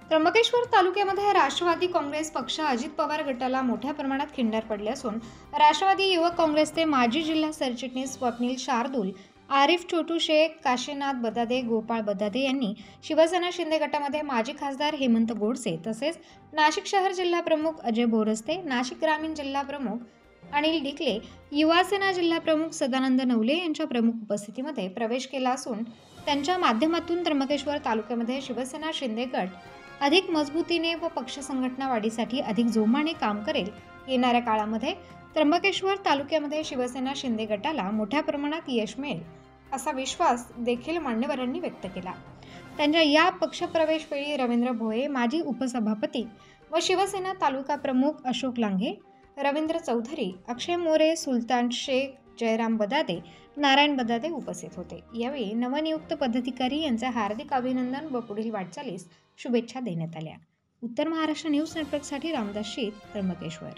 त्र्यंबकेश्वर तालुक्यामध्ये राष्ट्रवादी काँग्रेस पक्ष अजित पवार गटाला मोठ्या प्रमाणात खिंडार पडले असून राष्ट्रवादी युवक काँग्रेसचे माजी जिल्हा सरचिटणीस स्वप्नील शार्दूल, आरिफ छोटू शेख, काशीनाथ बदादे, गोपाळ बदादे यांनी शिवसेना शिंदे गटामध्ये माजी खासदार हेमंत गोडसे तसेच नाशिक शहर जिल्हा प्रमुख अजय बोरस्ते, नाशिक ग्रामीण जिल्हा प्रमुख अनिल डिकले, युवासेना जिल्हा प्रमुख सदानंद नवले यांच्या प्रमुख उपस्थितीमध्ये प्रवेश केला असून त्यांच्या माध्यमातून त्र्यंबकेश्वर तालुक्यामध्ये शिवसेना शिंदे गट अधिक मजबूतीने व पक्ष संघटना वाढीसाठी अधिक जोमाने काम करेल। येणाऱ्या काळामध्ये त्र्यंबकेश्वर तालुक्यामध्ये शिवसेना शिंदे गटाला मोठ्या प्रमाणात यश मिळेल असा विश्वास देखील मान्यवरांनी व्यक्त केला। त्यांच्या या पक्षप्रवेशवेळी रवींद्र भोये, माजी उपसभापती व शिवसेना तालुका प्रमुख अशोक लांघे, रवींद्र चौधरी, अक्षय मोरे, सुलतान शेख, जयराम बदादे, नारायण बदादे उपस्थित होते। यावेळी नवनियुक्त पदाधिकारी यांचे हार्दिक अभिनंदन व पुढील वाटचालीस शुभेच्छा देण्यात आल्या। उत्तर महाराष्ट्र न्यूज नेटवर्कसाठी रामदास शीत, त्र्यंबकेश्वर।